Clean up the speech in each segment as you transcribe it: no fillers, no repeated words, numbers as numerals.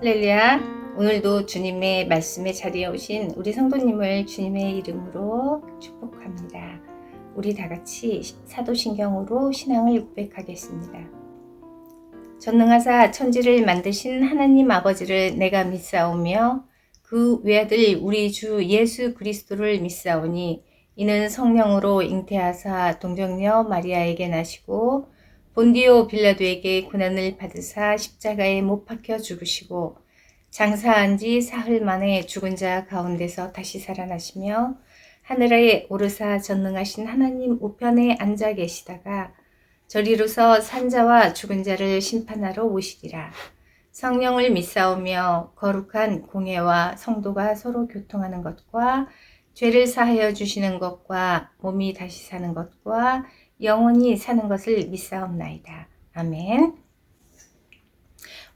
할렐루야. 오늘도 주님의 말씀의 자리에 오신 우리 성도님을 주님의 이름으로 축복합니다. 우리 다 같이 사도신경으로 신앙을 고백하겠습니다. 전능하사 천지를 만드신 하나님 아버지를 내가 믿사오며 그 외아들 우리 주 예수 그리스도를 믿사오니 이는 성령으로 잉태하사 동정녀 마리아에게 나시고 본디오 빌라도에게 고난을 받으사 십자가에 못 박혀 죽으시고 장사한 지 사흘 만에 죽은 자 가운데서 다시 살아나시며 하늘에 오르사 전능하신 하나님 우편에 앉아 계시다가 저리로서 산자와 죽은 자를 심판하러 오시리라. 성령을 믿사오며 거룩한 공예와 성도가 서로 교통하는 것과 죄를 사하여 주시는 것과 몸이 다시 사는 것과 영원히 사는 것을 믿사옵나이다. 아멘.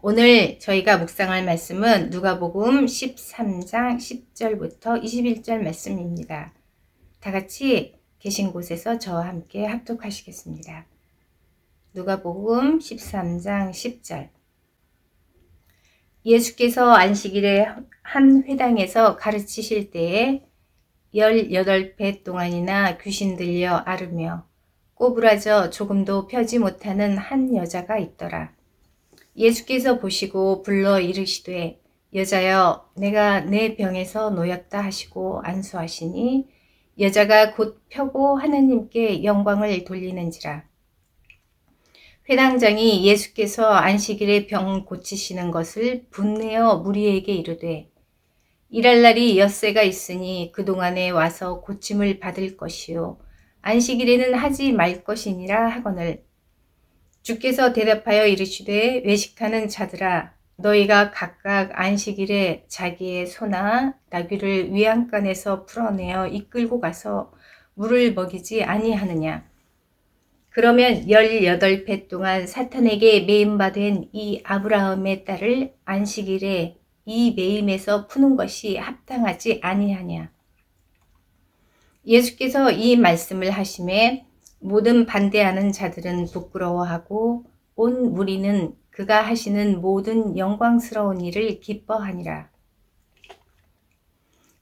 오늘 저희가 묵상할 말씀은 누가복음 13장 10절부터 21절 말씀입니다. 다 같이 계신 곳에서 저와 함께 합독하시겠습니다. 누가복음 13장 10절. 예수께서 안식일에 한 회당에서 가르치실 때에 18배 동안이나 귀신 들려 앓으며 꼬부라져 조금도 펴지 못하는 한 여자가 있더라. 예수께서 보시고 불러 이르시되 여자여 내가 내 병에서 놓였다 하시고 안수하시니 여자가 곧 펴고 하나님께 영광을 돌리는지라. 회당장이 예수께서 안식일에 병 고치시는 것을 분내어 무리에게 이르되 일할 날이 엿새가 있으니 그동안에 와서 고침을 받을 것이요 안식일에는 하지 말 것이니라 하거늘 주께서 대답하여 이르시되 외식하는 자들아 너희가 각각 안식일에 자기의 소나 나귀를 위안간에서 풀어내어 이끌고 가서 물을 먹이지 아니하느냐. 그러면 18배 동안 사탄에게 매임바 된 이 아브라함의 딸을 안식일에 이 매임에서 푸는 것이 합당하지 아니하냐. 예수께서 이 말씀을 하심에 모든 반대하는 자들은 부끄러워하고 온 무리는 그가 하시는 모든 영광스러운 일을 기뻐하니라.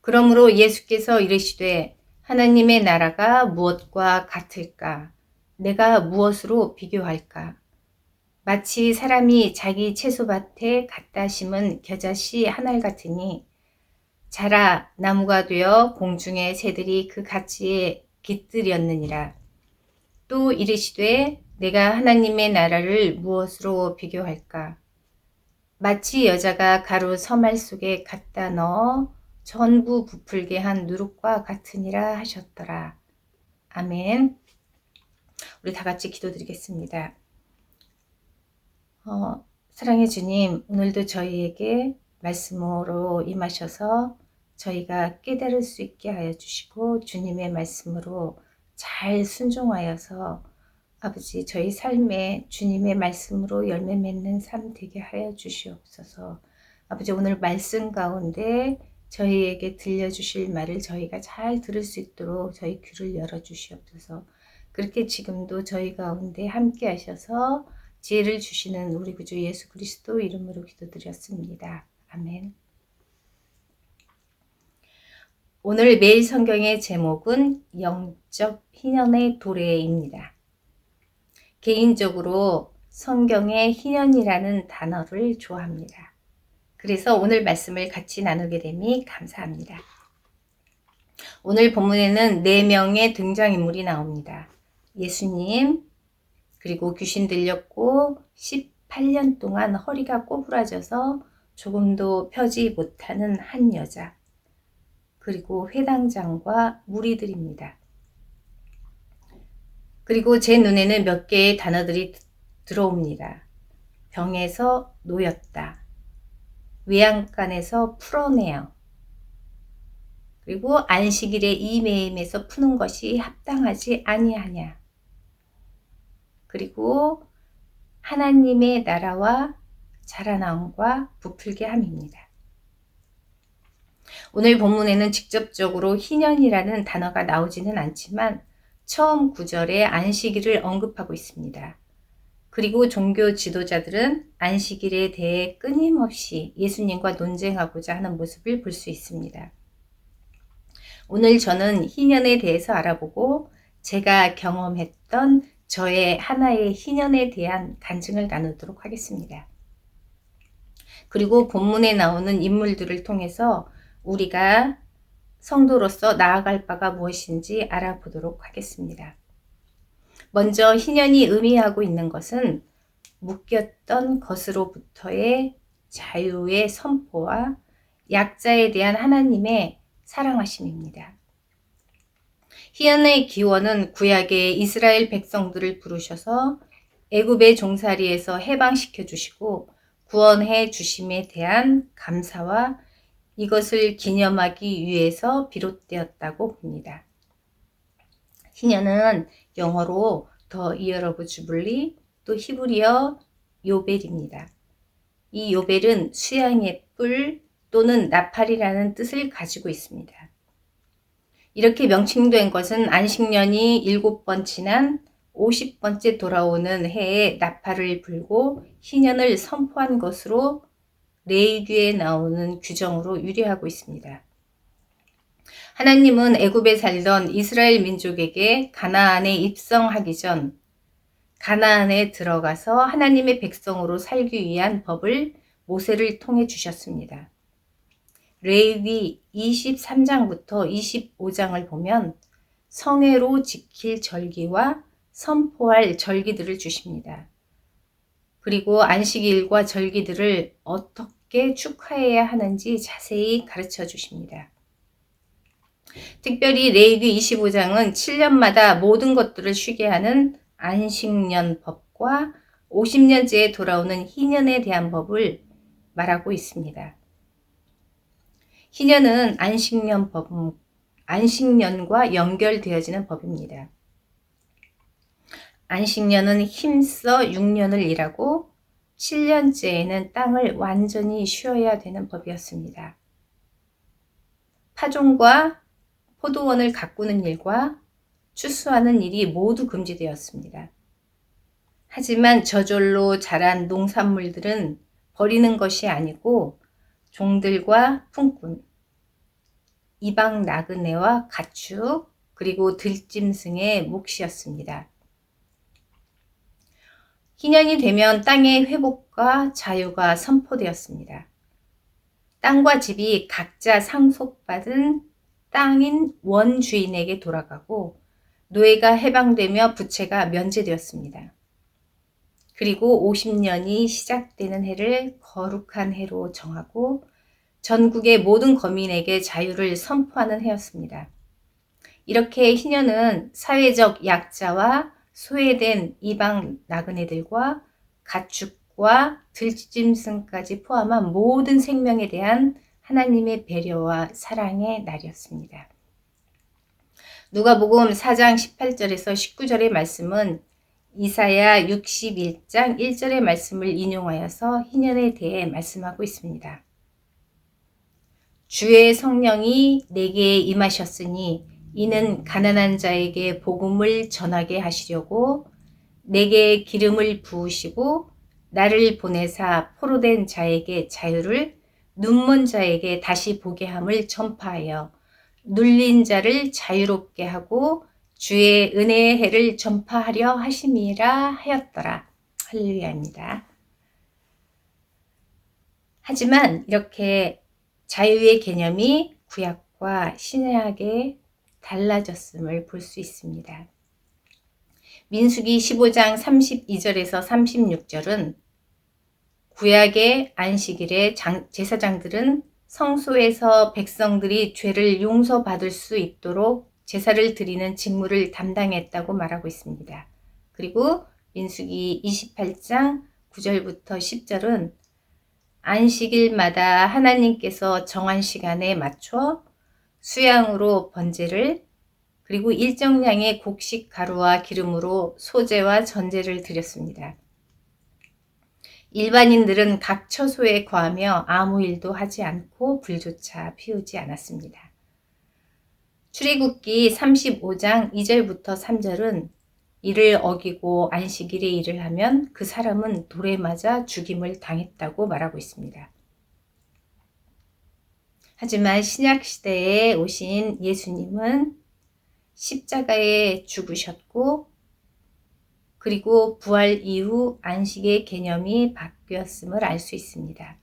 그러므로 예수께서 이르시되 하나님의 나라가 무엇과 같을까? 내가 무엇으로 비교할까? 마치 사람이 자기 채소밭에 갖다 심은 겨자씨 한 알 같으니 자라 나무가 되어 공중의 새들이 그 가지에 깃들였느니라. 또 이르시되 내가 하나님의 나라를 무엇으로 비교할까? 마치 여자가 가루 서말 속에 갖다 넣어 전부 부풀게 한 누룩과 같으니라 하셨더라. 아멘. 우리 다 같이 기도드리겠습니다. 사랑의 주님, 오늘도 저희에게 말씀으로 임하셔서 저희가 깨달을 수 있게 하여 주시고 주님의 말씀으로 잘 순종하여서 아버지 저희 삶에 주님의 말씀으로 열매 맺는 삶 되게 하여 주시옵소서. 아버지 오늘 말씀 가운데 저희에게 들려주실 말을 저희가 잘 들을 수 있도록 저희 귀를 열어주시옵소서. 그렇게 지금도 저희 가운데 함께 하셔서 지혜를 주시는 우리 구주 예수 그리스도 이름으로 기도드렸습니다. 아멘. 오늘 매일 성경의 제목은 영적 희년의 도래입니다. 개인적으로 성경의 희년이라는 단어를 좋아합니다. 그래서 오늘 말씀을 같이 나누게 됨이 감사합니다. 오늘 본문에는 4명의 등장인물이 나옵니다. 예수님, 그리고 귀신 들렸고 18년 동안 허리가 꼬부라져서 조금도 펴지 못하는 한 여자, 그리고 회당장과 무리들입니다. 그리고 제 눈에는 몇 개의 단어들이 들어옵니다. 병에서 놓였다. 외양간에서 풀어내어. 그리고 안식일에 이 매임에서 푸는 것이 합당하지 아니하냐. 그리고 하나님의 나라와 자라나옴과 부풀게 함입니다. 오늘 본문에는 직접적으로 희년이라는 단어가 나오지는 않지만 처음 구절에 안식일을 언급하고 있습니다. 그리고 종교 지도자들은 안식일에 대해 끊임없이 예수님과 논쟁하고자 하는 모습을 볼 수 있습니다. 오늘 저는 희년에 대해서 알아보고 제가 경험했던 저의 하나의 희년에 대한 간증을 나누도록 하겠습니다. 그리고 본문에 나오는 인물들을 통해서 우리가 성도로서 나아갈 바가 무엇인지 알아보도록 하겠습니다. 먼저 희년이 의미하고 있는 것은 묶였던 것으로부터의 자유의 선포와 약자에 대한 하나님의 사랑하심입니다. 희년의 기원은 구약의 이스라엘 백성들을 부르셔서 애굽의 종살이에서 해방시켜 주시고 구원해 주심에 대한 감사와 이것을 기념하기 위해서 비롯되었다고 봅니다. 희년은 영어로 The Year of Jubilee, 또 히브리어 요벨입니다. 이 요벨은 수양의 뿔 또는 나팔이라는 뜻을 가지고 있습니다. 이렇게 명칭된 것은 안식년이 7번 지난 50번째 돌아오는 해에 나팔을 불고 희년을 선포한 것으로 레위기에 나오는 규정으로 유래하고 있습니다. 하나님은 애굽에 살던 이스라엘 민족에게 가나안에 입성하기 전 가나안에 들어가서 하나님의 백성으로 살기 위한 법을 모세를 통해 주셨습니다. 레위기 23장부터 25장을 보면 성회로 지킬 절기와 선포할 절기들을 주십니다. 그리고 안식일과 절기들을 어떻게 축하해야 하는지 자세히 가르쳐 주십니다. 특별히 레위기 25장은 7년마다 모든 것들을 쉬게 하는 안식년 법과 50년째에 돌아오는 희년에 대한 법을 말하고 있습니다. 희년은 안식년과 연결되어지는 법입니다. 안식년은 힘써 6년을 일하고 7년째에는 땅을 완전히 쉬어야 되는 법이었습니다. 파종과 포도원을 가꾸는 일과 추수하는 일이 모두 금지되었습니다. 하지만 저절로 자란 농산물들은 버리는 것이 아니고 종들과 품꾼, 이방 나그네와 가축, 그리고 들짐승의 몫이었습니다. 희년이 되면 땅의 회복과 자유가 선포되었습니다. 땅과 집이 각자 상속받은 땅인 원주인에게 돌아가고 노예가 해방되며 부채가 면제되었습니다. 그리고 50년이 시작되는 해를 거룩한 해로 정하고 전국의 모든 거민에게 자유를 선포하는 해였습니다. 이렇게 희년은 사회적 약자와 소외된 이방 나그네들과 가축과 들짐승까지 포함한 모든 생명에 대한 하나님의 배려와 사랑의 날이었습니다. 누가복음 4장 18절에서 19절의 말씀은 이사야 61장 1절의 말씀을 인용하여서 희년에 대해 말씀하고 있습니다. 주의 성령이 내게 임하셨으니 이는 가난한 자에게 복음을 전하게 하시려고 내게 기름을 부으시고 나를 보내사 포로된 자에게 자유를 눈먼 자에게 다시 보게 함을 전파하여 눌린 자를 자유롭게 하고 주의 은혜의 해를 전파하려 하심이라 하였더라. 할렐루야입니다. 하지만 이렇게 자유의 개념이 구약과 신약에 달라졌음을 볼 수 있습니다. 민수기 15장 32절에서 36절은 구약의 안식일에 제사장들은 성소에서 백성들이 죄를 용서받을 수 있도록 제사를 드리는 직무를 담당했다고 말하고 있습니다. 그리고 민수기 28장 9절부터 10절은 안식일마다 하나님께서 정한 시간에 맞춰 수양으로 번제를 그리고 일정량의 곡식 가루와 기름으로 소제와 전제를 드렸습니다. 일반인들은 각 처소에 거하며 아무 일도 하지 않고 불조차 피우지 않았습니다. 출애굽기 35장 2절부터 3절은 이를 어기고 안식일에 일을 하면 그 사람은 돌에 맞아 죽임을 당했다고 말하고 있습니다. 하지만 신약시대에 오신 예수님은 십자가에 죽으셨고 그리고 부활 이후 안식의 개념이 바뀌었음을 알 수 있습니다.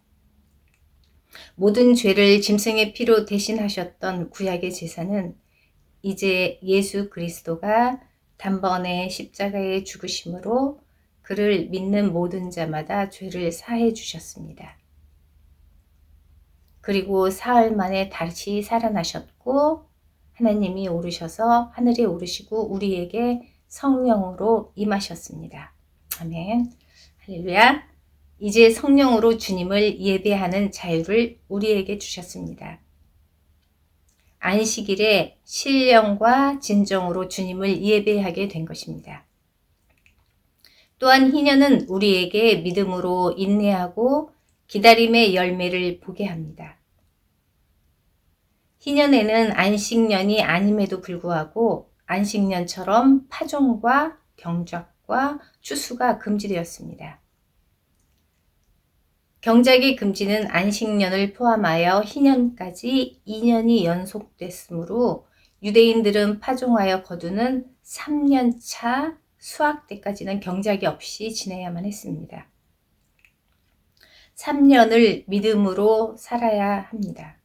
모든 죄를 짐승의 피로 대신하셨던 구약의 제사는 이제 예수 그리스도가 단번에 십자가에 죽으심으로 그를 믿는 모든 자마다 죄를 사해 주셨습니다. 그리고 사흘 만에 다시 살아나셨고 하나님이 오르셔서 하늘에 오르시고 우리에게 성령으로 임하셨습니다. 아멘. 할렐루야. 이제 성령으로 주님을 예배하는 자유를 우리에게 주셨습니다. 안식일에 신령과 진정으로 주님을 예배하게 된 것입니다. 또한 희년은 우리에게 믿음으로 인내하고 기다림의 열매를 보게 합니다. 희년에는 안식년이 아님에도 불구하고 안식년처럼 파종과 경작과 추수가 금지되었습니다. 경작의 금지는 안식년을 포함하여 희년까지 2년이 연속됐으므로 유대인들은 파종하여 거두는 3년차 수확 때까지는 경작이 없이 지내야만 했습니다. 3년을 믿음으로 살아야 합니다.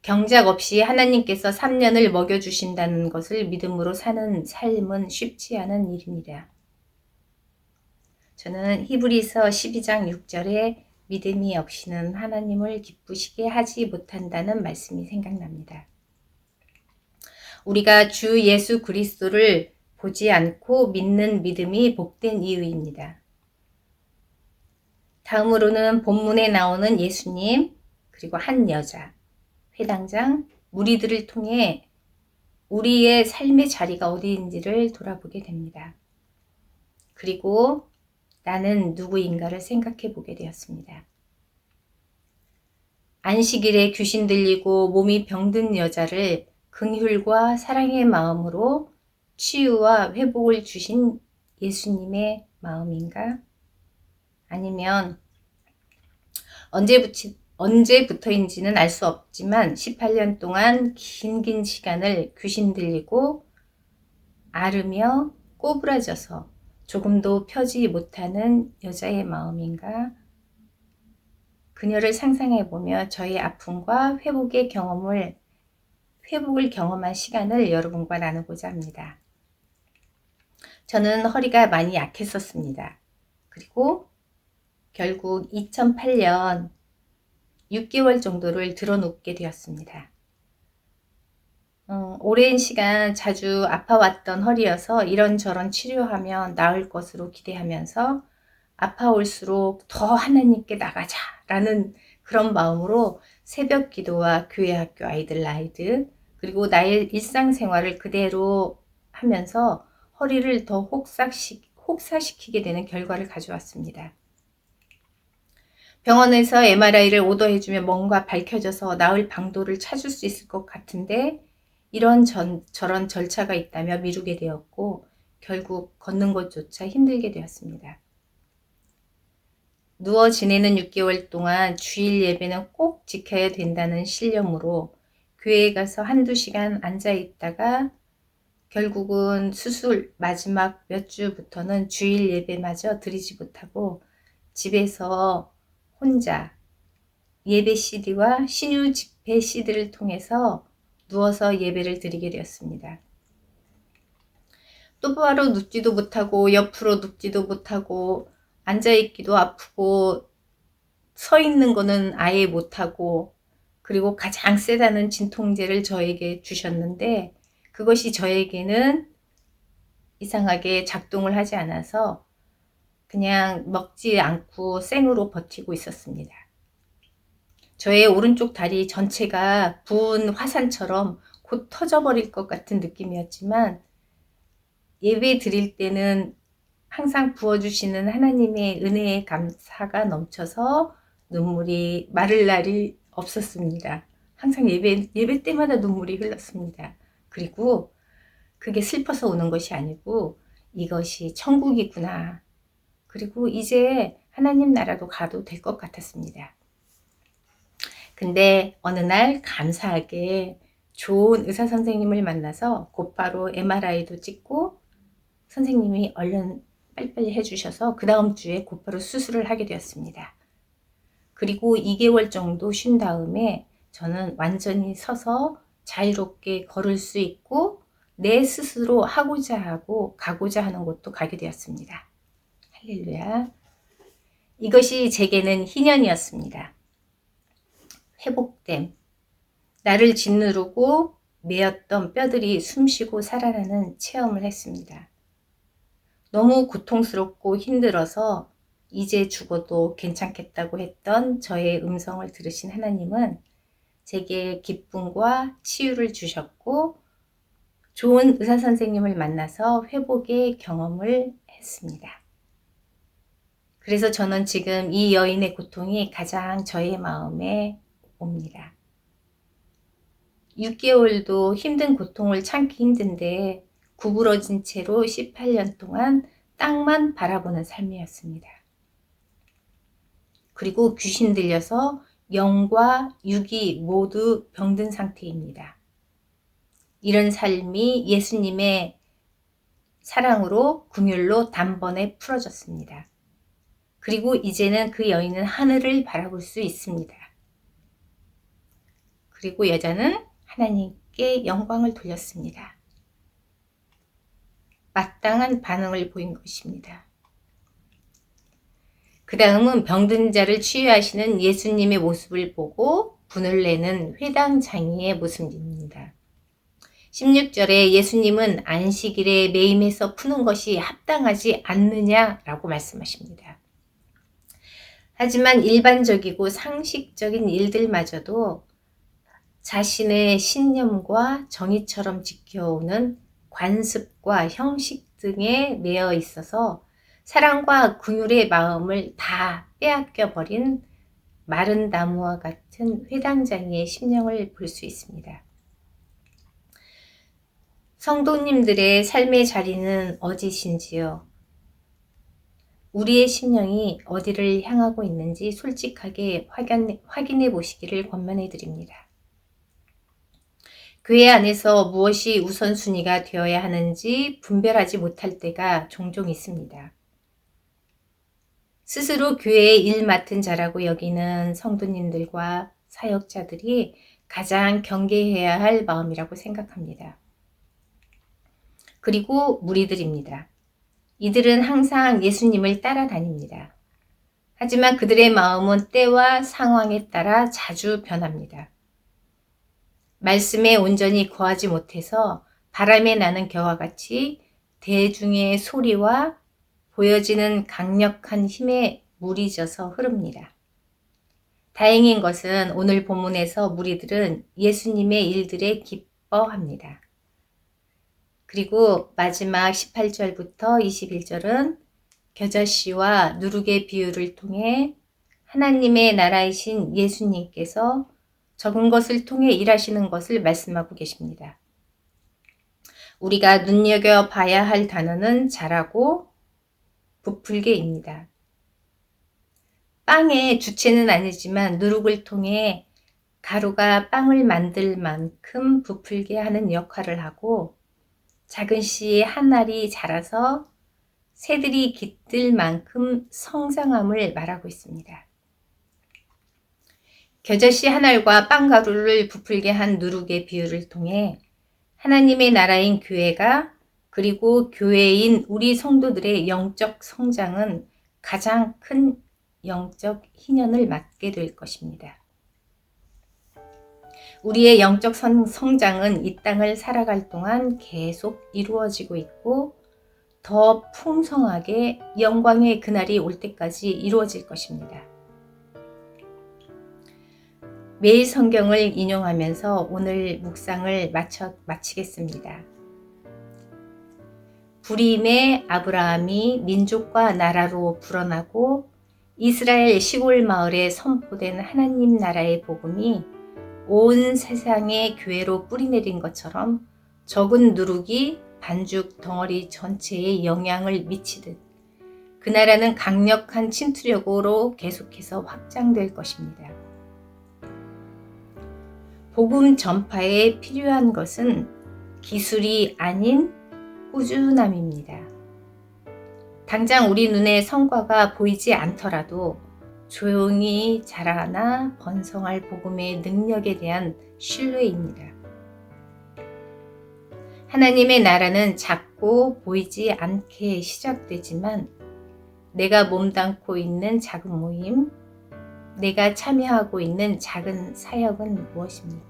경작 없이 하나님께서 3년을 먹여주신다는 것을 믿음으로 사는 삶은 쉽지 않은 일입니다. 저는 히브리서 12장 6절에 믿음이 없이는 하나님을 기쁘시게 하지 못한다는 말씀이 생각납니다. 우리가 주 예수 그리스도를 보지 않고 믿는 믿음이 복된 이유입니다. 다음으로는 본문에 나오는 예수님 그리고 한 여자, 회당장, 무리들을 통해 우리의 삶의 자리가 어디인지를 돌아보게 됩니다. 그리고 나는 누구인가를 생각해 보게 되었습니다. 안식일에 귀신 들리고 몸이 병든 여자를 긍휼과 사랑의 마음으로 치유와 회복을 주신 예수님의 마음인가? 아니면 언제부터인지는 알 수 없지만 18년 동안 긴 시간을 귀신 들리고 앓으며 꼬부라져서 조금도 펴지 못하는 여자의 마음인가? 그녀를 상상해 보며 저의 아픔과 회복을 경험한 시간을 여러분과 나누고자 합니다. 저는 허리가 많이 약했었습니다. 그리고 결국 2008년 6개월 정도를 드러눕게 되었습니다. 오랜 시간 자주 아파왔던 허리여서 이런저런 치료하면 나을 것으로 기대하면서 아파올수록 더 하나님께 나가자라는 그런 마음으로 새벽 기도와 교회 학교 아이들 라이드 그리고 나의 일상생활을 그대로 하면서 허리를 더 혹사시키게 되는 결과를 가져왔습니다. 병원에서 MRI를 오더해주면 뭔가 밝혀져서 나을 방도를 찾을 수 있을 것 같은데 이런 저런 절차가 있다며 미루게 되었고 결국 걷는 것조차 힘들게 되었습니다. 누워 지내는 6개월 동안 주일 예배는 꼭 지켜야 된다는 신념으로 교회에 가서 한두 시간 앉아 있다가 결국은 수술 마지막 몇 주부터는 주일 예배마저 드리지 못하고 집에서 혼자 예배 CD와 신유 집회 CD를 통해서 누워서 예배를 드리게 되었습니다. 똑바로 눕지도 못하고 옆으로 눕지도 못하고 앉아있기도 아프고 서 있는 거는 아예 못하고 그리고 가장 세다는 진통제를 저에게 주셨는데 그것이 저에게는 이상하게 작동을 하지 않아서 그냥 먹지 않고 생으로 버티고 있었습니다. 저의 오른쪽 다리 전체가 부은 화산처럼 곧 터져버릴 것 같은 느낌이었지만 예배 드릴 때는 항상 부어주시는 하나님의 은혜의 감사가 넘쳐서 눈물이 마를 날이 없었습니다. 항상 예배 때마다 눈물이 흘렀습니다. 그리고 그게 슬퍼서 우는 것이 아니고 이것이 천국이구나. 그리고 이제 하나님 나라로 가도 될 것 같았습니다. 근데 어느 날 감사하게 좋은 의사 선생님을 만나서 곧바로 MRI도 찍고 선생님이 얼른 빨리빨리 해주셔서 그 다음 주에 곧바로 수술을 하게 되었습니다. 그리고 2개월 정도 쉰 다음에 저는 완전히 서서 자유롭게 걸을 수 있고 내 스스로 하고자 하고 가고자 하는 곳도 가게 되었습니다. 할렐루야. 이것이 제게는 희년이었습니다. 회복됨. 나를 짓누르고 메었던 뼈들이 숨쉬고 살아나는 체험을 했습니다. 너무 고통스럽고 힘들어서 이제 죽어도 괜찮겠다고 했던 저의 음성을 들으신 하나님은 제게 기쁨과 치유를 주셨고 좋은 의사 선생님을 만나서 회복의 경험을 했습니다. 그래서 저는 지금 이 여인의 고통이 가장 저의 마음에 옵니다. 6개월도 힘든 고통을 참기 힘든데 구부러진 채로 18년 동안 땅만 바라보는 삶이었습니다. 그리고 귀신 들려서 영과 육이 모두 병든 상태입니다. 이런 삶이 예수님의 사랑으로 긍휼로 단번에 풀어졌습니다. 그리고 이제는 그 여인은 하늘을 바라볼 수 있습니다. 그리고 여자는 하나님께 영광을 돌렸습니다. 마땅한 반응을 보인 것입니다. 그 다음은 병든 자를 치유하시는 예수님의 모습을 보고 분을 내는 회당 장이의 모습입니다. 16절에 예수님은 안식일에 매임해서 푸는 것이 합당하지 않느냐라고 말씀하십니다. 하지만 일반적이고 상식적인 일들마저도 자신의 신념과 정의처럼 지켜오는 관습과 형식 등에 매여 있어서 사랑과 긍휼의 마음을 다 빼앗겨 버린 마른 나무와 같은 회당장이의 심령을 볼 수 있습니다. 성도님들의 삶의 자리는 어디신지요? 우리의 심령이 어디를 향하고 있는지 솔직하게 확인해 보시기를 권면해 드립니다. 교회 안에서 무엇이 우선순위가 되어야 하는지 분별하지 못할 때가 종종 있습니다. 스스로 교회의 일 맡은 자라고 여기는 성도님들과 사역자들이 가장 경계해야 할 마음이라고 생각합니다. 그리고 무리들입니다. 이들은 항상 예수님을 따라다닙니다. 하지만 그들의 마음은 때와 상황에 따라 자주 변합니다. 말씀에 온전히 거하지 못해서 바람에 나는 겨와 같이 대중의 소리와 보여지는 강력한 힘에 물이 져서 흐릅니다. 다행인 것은 오늘 본문에서 무리들은 예수님의 일들에 기뻐합니다. 그리고 마지막 18절부터 21절은 겨자씨와 누룩의 비유를 통해 하나님의 나라이신 예수님께서 적은 것을 통해 일하시는 것을 말씀하고 계십니다. 우리가 눈여겨봐야 할 단어는 자라고 부풀게입니다. 빵의 주체는 아니지만 누룩을 통해 가루가 빵을 만들 만큼 부풀게 하는 역할을 하고 작은 씨의 한 알이 자라서 새들이 깃들 만큼 성장함을 말하고 있습니다. 겨자씨 한 알과 빵가루를 부풀게 한 누룩의 비유를 통해 하나님의 나라인 교회가 그리고 교회인 우리 성도들의 영적 성장은 가장 큰 영적 희년을 맞게 될 것입니다. 우리의 영적 성장은 이 땅을 살아갈 동안 계속 이루어지고 있고 더 풍성하게 영광의 그날이 올 때까지 이루어질 것입니다. 매일 성경을 인용하면서 오늘 묵상을 마치겠습니다. 불임의 아브라함이 민족과 나라로 불어나고 이스라엘 시골 마을에 선포된 하나님 나라의 복음이 온 세상의 교회로 뿌리내린 것처럼 적은 누룩이 반죽 덩어리 전체에 영향을 미치듯 그 나라는 강력한 침투력으로 계속해서 확장될 것입니다. 복음 전파에 필요한 것은 기술이 아닌 꾸준함입니다. 당장 우리 눈에 성과가 보이지 않더라도 조용히 자라나 번성할 복음의 능력에 대한 신뢰입니다. 하나님의 나라는 작고 보이지 않게 시작되지만 내가 몸담고 있는 작은 모임, 내가 참여하고 있는 작은 사역은 무엇입니까?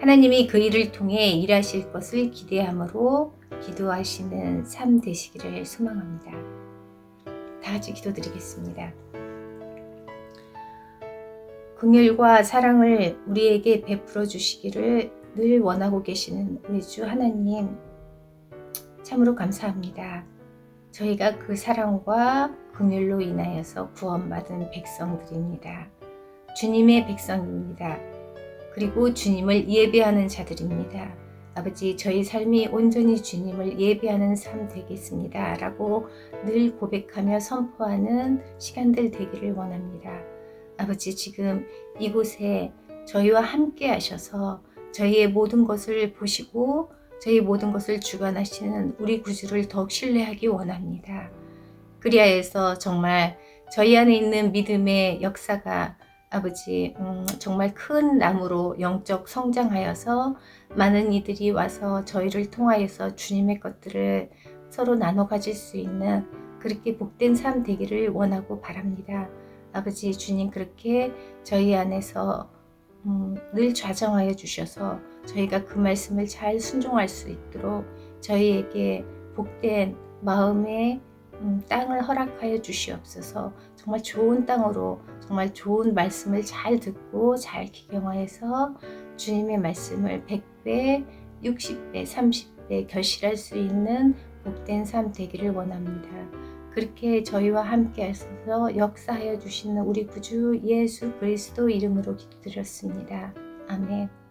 하나님이 그 일을 통해 일하실 것을 기대함으로 기도하시는 삶 되시기를 소망합니다. 다 같이 기도드리겠습니다. 긍휼과 사랑을 우리에게 베풀어 주시기를 늘 원하고 계시는 우리 주 하나님, 참으로 감사합니다. 저희가 그 사랑과 긍휼로 인하여서 구원받은 백성들입니다. 주님의 백성입니다. 그리고 주님을 예배하는 자들입니다. 아버지, 저희 삶이 온전히 주님을 예배하는 삶 되겠습니다 라고 늘 고백하며 선포하는 시간들 되기를 원합니다. 아버지, 지금 이곳에 저희와 함께 하셔서 저희의 모든 것을 보시고 저희 모든 것을 주관하시는 우리 구주를 더욱 신뢰하기 원합니다. 그리하여서 정말 저희 안에 있는 믿음의 역사가 아버지 정말 큰 나무로 영적 성장하여서 많은 이들이 와서 저희를 통하여서 주님의 것들을 서로 나눠 가질 수 있는 그렇게 복된 삶 되기를 원하고 바랍니다. 아버지, 주님 그렇게 저희 안에서 늘 좌정하여 주셔서 저희가 그 말씀을 잘 순종할 수 있도록 저희에게 복된 마음의 땅을 허락하여 주시옵소서. 정말 좋은 땅으로 정말 좋은 말씀을 잘 듣고 잘 기경하여서 주님의 말씀을 100배, 60배, 30배 결실할 수 있는 복된 삶 되기를 원합니다. 그렇게 저희와 함께 하셔서 역사하여 주시는 우리 구주 예수 그리스도 이름으로 기도드렸습니다. 아멘.